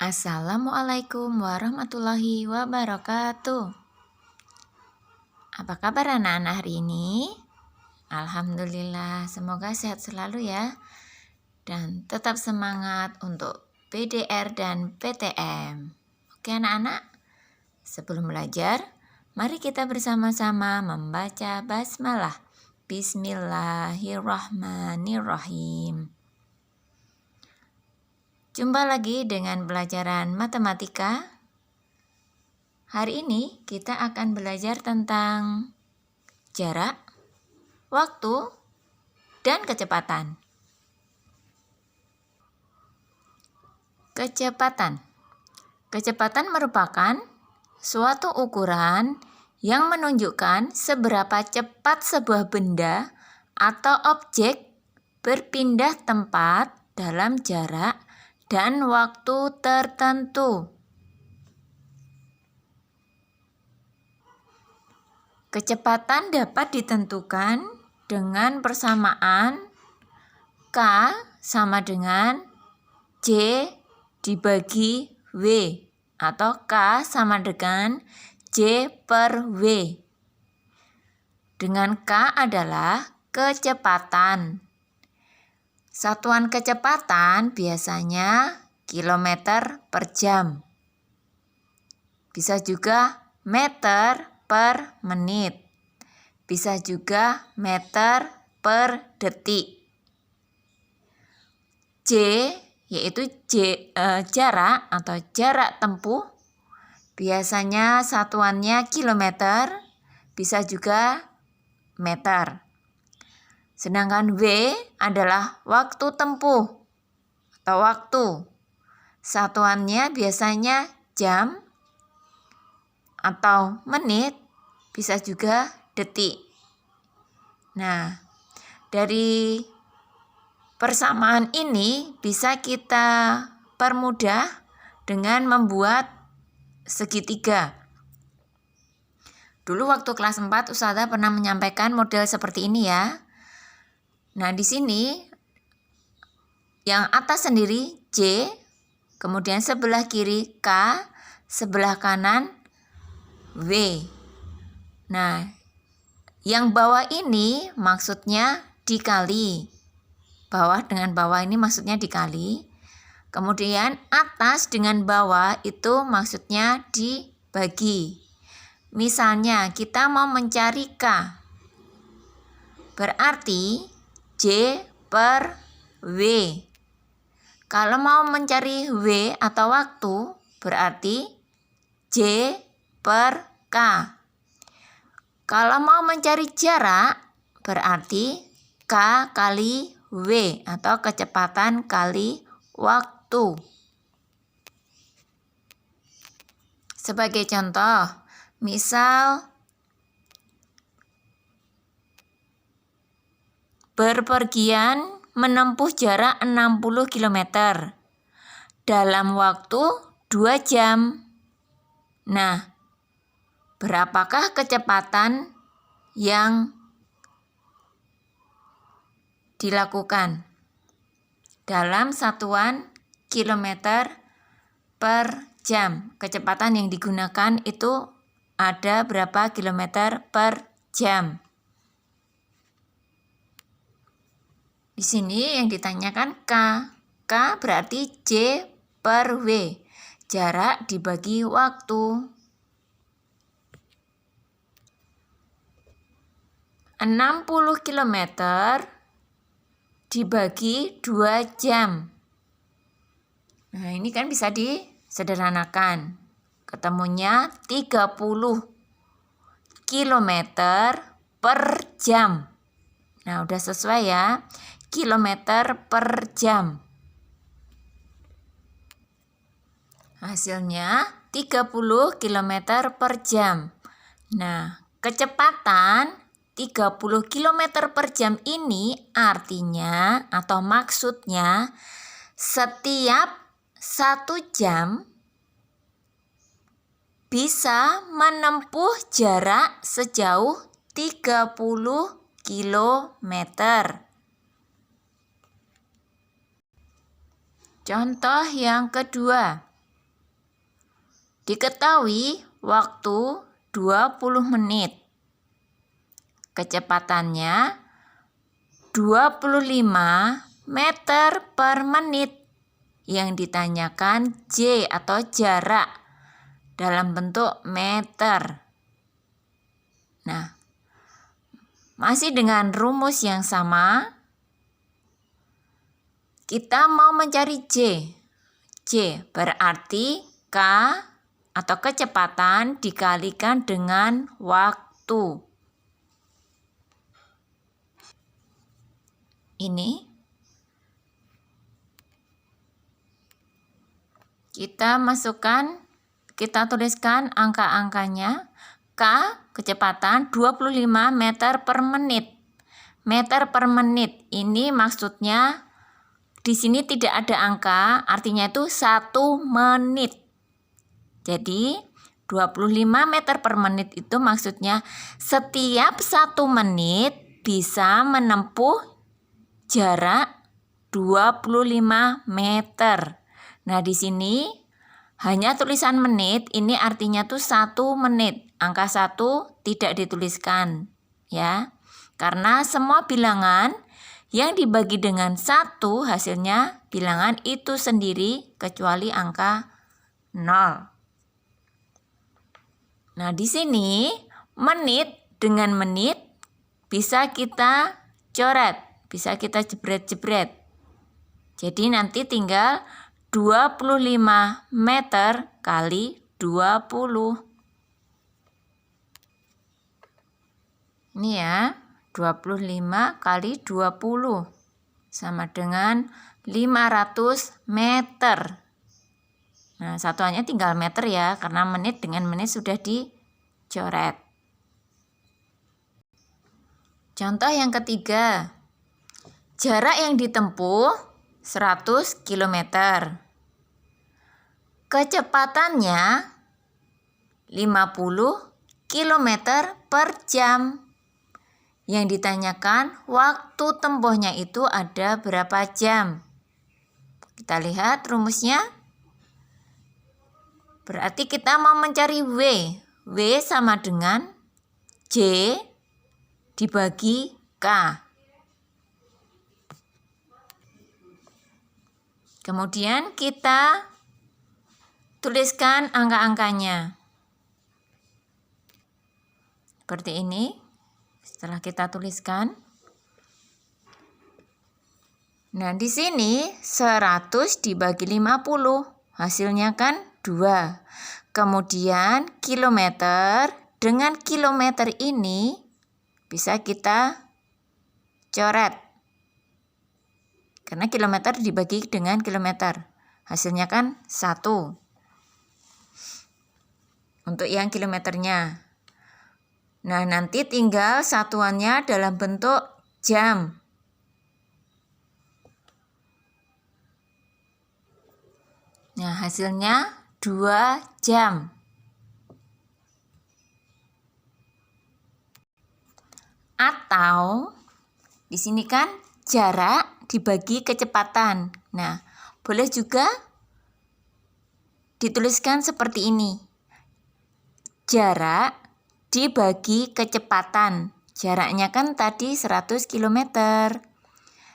Assalamualaikum warahmatullahi wabarakatuh. Apa kabar anak-anak hari ini? Alhamdulillah, semoga sehat selalu ya. Dan tetap semangat untuk PDR dan PTM. Oke anak-anak, sebelum belajar, mari kita bersama-sama membaca basmalah. Bismillahirrahmanirrahim. Jumpa lagi dengan pelajaran matematika. Hari ini kita akan belajar tentang jarak, waktu, dan kecepatan. Kecepatan. Kecepatan merupakan suatu ukuran yang menunjukkan seberapa cepat sebuah benda atau objek berpindah tempat dalam jarak dan waktu tertentu. Kecepatan dapat ditentukan dengan persamaan K sama dengan J dibagi W atau K sama dengan J per W. Dengan K adalah kecepatan. Satuan kecepatan biasanya kilometer per jam. Bisa juga meter per menit. Bisa juga meter per detik. J yaitu jarak atau jarak tempuh. Biasanya satuannya kilometer, bisa juga meter. Sedangkan W adalah waktu tempuh atau waktu. Satuannya biasanya jam atau menit, bisa juga detik. Nah, dari persamaan ini bisa kita permudah dengan membuat segitiga. Dulu waktu kelas 4 Ustazah pernah menyampaikan model seperti ini ya. Nah, di sini yang atas sendiri J, kemudian sebelah kiri K, sebelah kanan W. Nah, yang bawah ini maksudnya dikali. Bawah dengan bawah ini maksudnya dikali. Kemudian atas dengan bawah itu maksudnya dibagi. Misalnya kita mau mencari K. Berarti J per W. Kalau mau mencari W atau waktu, berarti J per K. Kalau mau mencari jarak, berarti K kali W atau kecepatan kali waktu. Sebagai contoh, misal berpergian menempuh jarak 60 km dalam waktu 2 jam. Nah, berapakah kecepatan yang dilakukan? Dalam satuan kilometer per jam. Kecepatan yang digunakan itu ada berapa kilometer per jam. Di sini yang ditanyakan K. K berarti J per W. Jarak dibagi waktu. 60 km dibagi 2 jam. Nah, ini kan bisa disederhanakan. Ketemunya 30 km per jam. Nah, udah sesuai ya. Kilometer per jam. Hasilnya 30 km per jam. Nah, kecepatan 30 km per jam ini artinya atau maksudnya setiap 1 jam bisa menempuh jarak sejauh 30 km. Contoh yang kedua, Diketahui waktu 20 menit. Kecepatannya 25 meter per menit. Yang ditanyakan J atau jarak dalam bentuk meter. Nah, masih dengan rumus yang sama, kita mau mencari J. J berarti K atau kecepatan dikalikan dengan waktu. Ini kita tuliskan angka-angkanya. K kecepatan 25 meter per menit. Meter per menit ini maksudnya di sini tidak ada angka, artinya itu 1 menit. Jadi 25 meter per menit itu maksudnya setiap 1 menit bisa menempuh jarak 25 meter. Nah, di sini hanya tulisan menit, ini artinya tuh 1 menit. Angka 1 tidak dituliskan, ya. Karena semua bilangan yang dibagi dengan 1 hasilnya bilangan itu sendiri kecuali angka 0. Nah, di sini menit dengan menit bisa kita coret, bisa kita jebret-jebret. Jadi nanti tinggal 25 meter kali 20. Ini ya, 25 kali 20 sama dengan 500 meter. Nah, satuannya tinggal meter ya, karena menit dengan menit sudah dicoret. Contoh yang ketiga, jarak yang ditempuh 100 km. Kecepatannya 50 km per jam. Yang ditanyakan waktu tempuhnya itu ada berapa jam. Kita lihat rumusnya. Berarti kita mau mencari W. W sama dengan J dibagi K. Kemudian kita tuliskan angka-angkanya. Seperti ini. Setelah kita tuliskan. Nah, di sini 100 dibagi 50. Hasilnya kan 2. Kemudian kilometer dengan kilometer ini bisa kita coret. Karena kilometer dibagi dengan kilometer. Hasilnya kan 1. Untuk yang kilometernya. Nah, nanti tinggal satuannya dalam bentuk jam. Nah, hasilnya 2 jam. Atau di sini kan jarak dibagi kecepatan. Nah, boleh juga dituliskan seperti ini. Jarak dibagi kecepatan. Jaraknya kan tadi 100 km.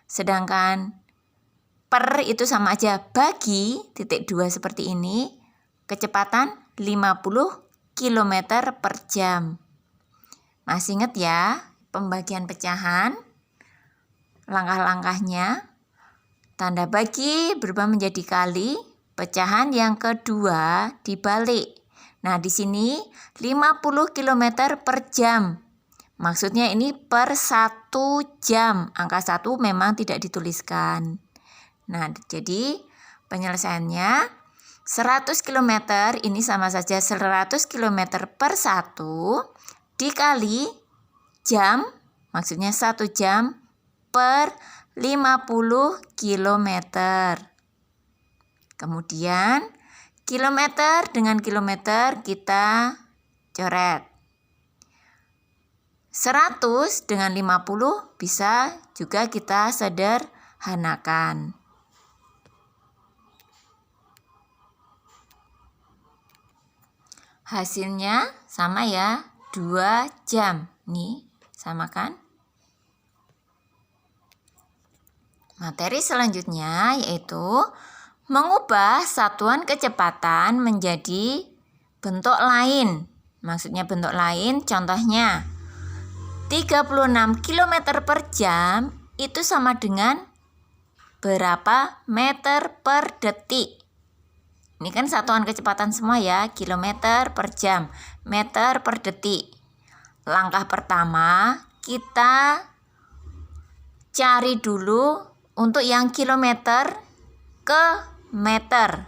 Sedangkan per itu sama aja bagi titik 2 seperti ini. Kecepatan 50 km per jam. Masih ingat ya pembagian pecahan? Langkah-langkahnya, tanda bagi berubah menjadi kali, pecahan yang kedua dibalik. Nah, di sini 50 km per jam. Maksudnya ini per 1 jam. Angka 1 memang tidak dituliskan. Nah, jadi penyelesaiannya 100 km ini sama saja 100 km per 1 dikali jam, maksudnya 1 jam per 50 km. Kemudian kilometer dengan kilometer kita coret. 100 dengan 50 bisa juga kita sederhanakan. hasilnya sama ya, 2 jam. Nih, sama kan? Materi selanjutnya yaitu mengubah satuan kecepatan menjadi bentuk lain. Maksudnya bentuk lain, contohnya 36 km per jam itu sama dengan berapa meter per detik. Ini kan satuan kecepatan semua ya, kilometer per jam, meter per detik. Langkah pertama, kita cari dulu untuk yang kilometer ke meter.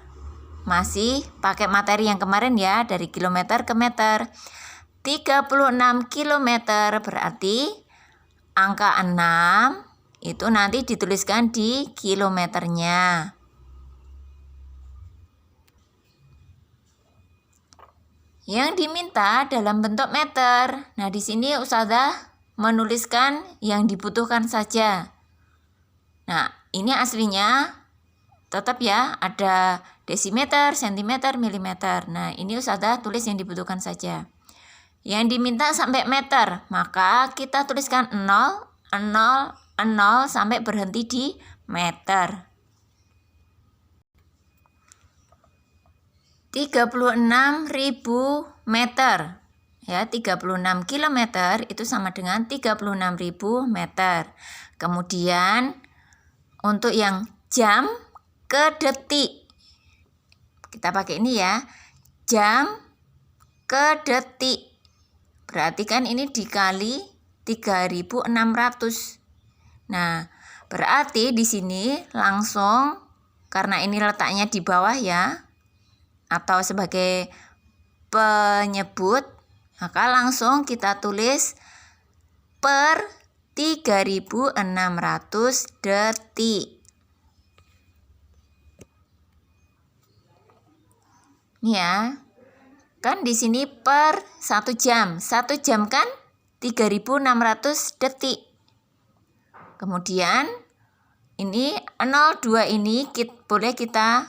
Masih pakai materi yang kemarin ya, dari kilometer ke meter. 36 km berarti angka 6 itu nanti dituliskan di kilometernya. Yang diminta dalam bentuk meter. Nah, di sini Ustazah menuliskan yang dibutuhkan saja. Nah, ini aslinya tetap ya, ada desimeter, sentimeter, milimeter. Nah, ini Ustazah tulis yang dibutuhkan saja. Yang diminta sampai meter, maka kita tuliskan 0, 0, 0 sampai berhenti di meter. 36.000 meter. Ya, 36 km itu sama dengan 36.000 meter. Kemudian untuk yang jam ke detik, kita pakai ini ya, jam ke detik. Berarti kan ini dikali 3.600. Nah, berarti di sini langsung, karena ini letaknya di bawah ya, atau sebagai penyebut, maka langsung kita tulis per 3.600 detik. Ini ya. Kan di sini per 1 jam. 1 jam kan 3.600 detik. Kemudian ini 02 ini boleh kita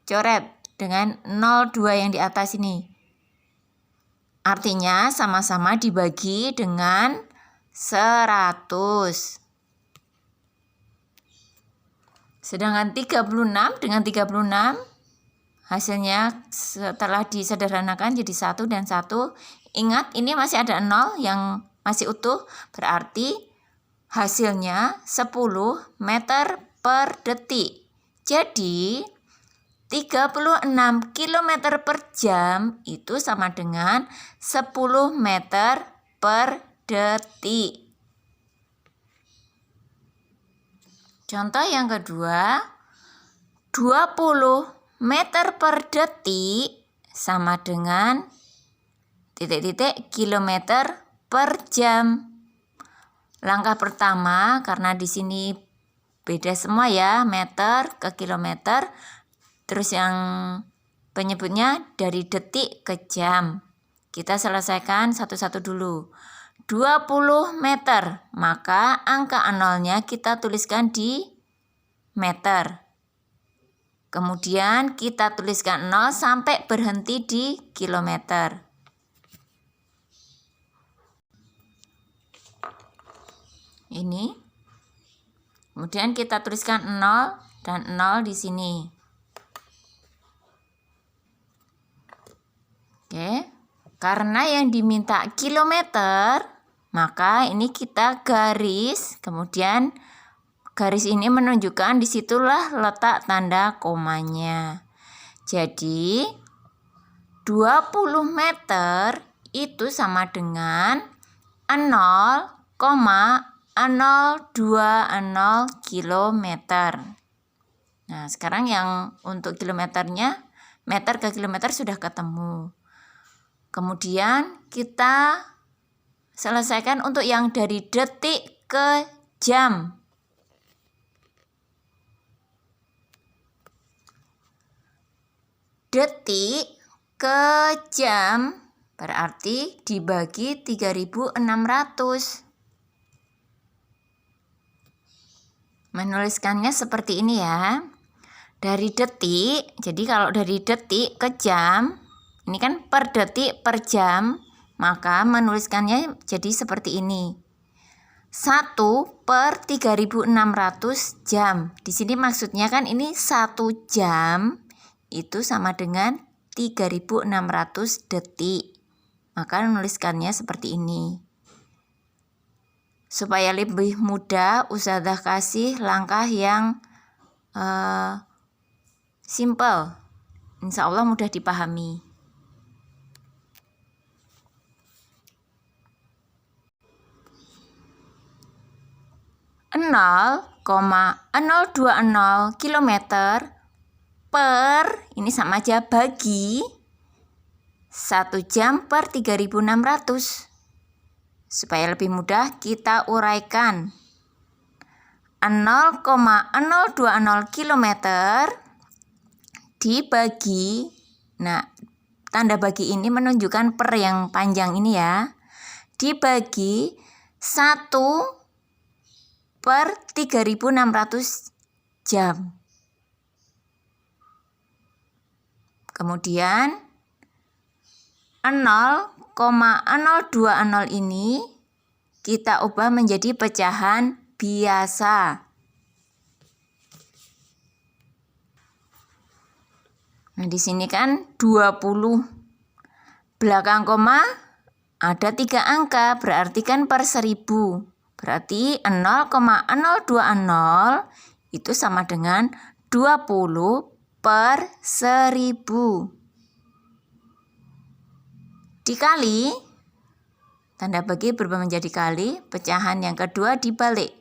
coret dengan 02 yang di atas ini. Artinya sama-sama dibagi dengan 100. Sedangkan 36 dengan 36 hasilnya setelah disederhanakan jadi 1 dan 1. Ingat, ini masih ada 0 yang masih utuh, berarti hasilnya 10 meter per detik. Jadi 36 km per jam itu sama dengan 10 meter per detik. Contoh yang kedua, 20 meter per detik sama dengan titik-titik kilometer per jam. Langkah pertama, karena di sini beda semua ya, meter ke kilometer, terus yang penyebutnya dari detik ke jam. Kita selesaikan satu-satu dulu. 20 meter, maka angka nolnya kita tuliskan di meter. Kemudian kita tuliskan 0 sampai berhenti di kilometer. Ini. Kemudian kita tuliskan 0 dan 0 di sini. Oke. Karena yang diminta kilometer, maka ini kita garis, kemudian garis ini menunjukkan disitulah letak tanda komanya. Jadi 20 meter itu sama dengan 0,020 kilometer. Nah, sekarang yang untuk kilometernya, meter ke kilometer sudah ketemu. Kemudian kita selesaikan untuk yang dari detik ke jam. Detik ke jam berarti dibagi 3.600. Menuliskannya seperti ini ya. Dari detik, jadi kalau dari detik ke jam Ini kan per detik per jam, maka menuliskannya jadi seperti ini. 1 per 3600 jam. Di sini maksudnya kan ini 1 jam itu sama dengan 3600 detik. Maka menuliskannya seperti ini. Supaya lebih mudah, Ustazah kasih langkah yang simple. Insya Allah mudah dipahami. Nol, 0,020 kilometer per, ini sama aja bagi 1 jam per 3600. Supaya lebih mudah kita uraikan. 0,020 kilometer dibagi, nah tanda bagi ini menunjukkan per yang panjang ini ya, dibagi 1 per 3600 jam. Kemudian 0,020 ini kita ubah menjadi pecahan biasa. Nah, di sini kan 20. Belakang koma ada 3 angka, berarti kan per 1000. Berarti 0,020 itu sama dengan 20 per 1000. Dikali, tanda bagi berubah menjadi kali, pecahan yang kedua dibalik.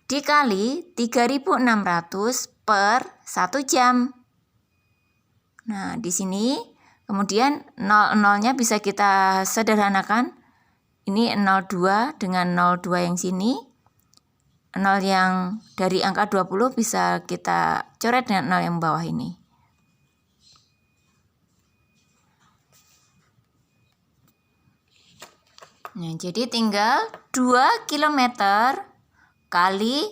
Dikali 3600 per 1 jam. Nah, di sini kemudian 0,0-nya bisa kita sederhanakan. Ini 02 dengan 02 yang sini. 0 yang dari angka 20 bisa kita coret dengan 0 yang bawah ini. Nah, jadi tinggal 2 km kali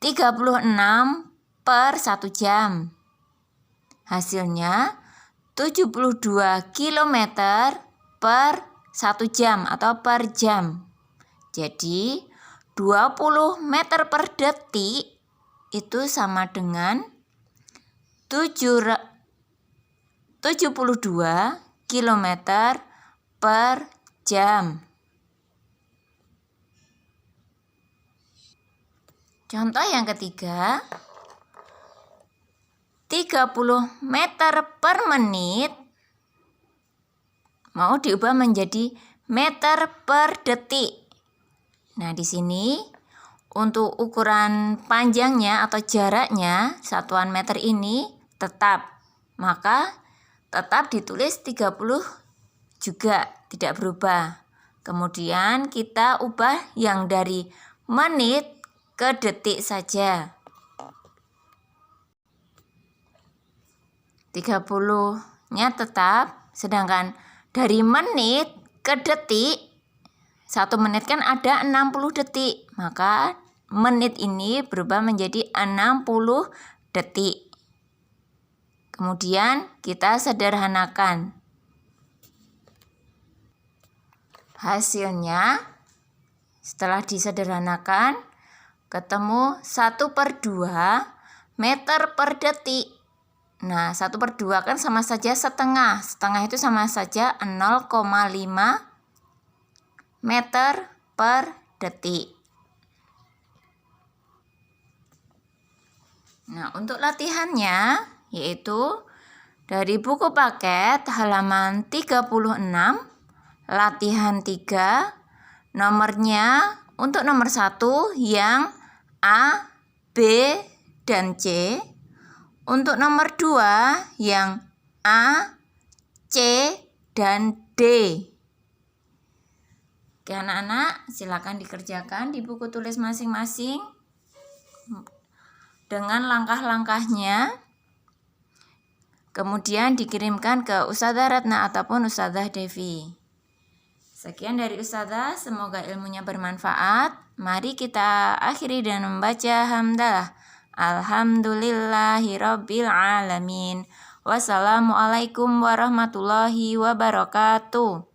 36 per 1 jam. Hasilnya 72 km per 1 jam atau per jam. Jadi 20 meter per detik itu sama dengan 72 km per jam. Contoh yang ketiga, 30 meter per menit mau diubah menjadi meter per detik. Nah, di sini untuk ukuran panjangnya atau jaraknya satuan meter ini tetap. Maka tetap ditulis 30 juga, tidak berubah. Kemudian kita ubah yang dari menit ke detik saja. 30-nya tetap, sedangkan dari menit ke detik, 1 menit kan ada 60 detik, maka menit ini berubah menjadi 60 detik. Kemudian kita sederhanakan. Hasilnya setelah disederhanakan ketemu 1/2 meter per detik. Nah, 1/2 kan sama saja setengah. Setengah itu sama saja 0,5 meter per detik. Nah, untuk latihannya yaitu dari buku paket halaman 36, latihan 3, nomornya untuk nomor 1 yang A, B, dan C. Untuk nomor 2 yang A, C, dan D. Oke anak-anak, silakan dikerjakan di buku tulis masing-masing dengan langkah-langkahnya. Kemudian dikirimkan ke Ustazah Ratna ataupun Ustazah Devi. Sekian dari Ustazah, semoga ilmunya bermanfaat. Mari kita akhiri dengan membaca hamdalah. Alhamdulillahirabbil alamin. Wassalamualaikum warahmatullahi wabarakatuh.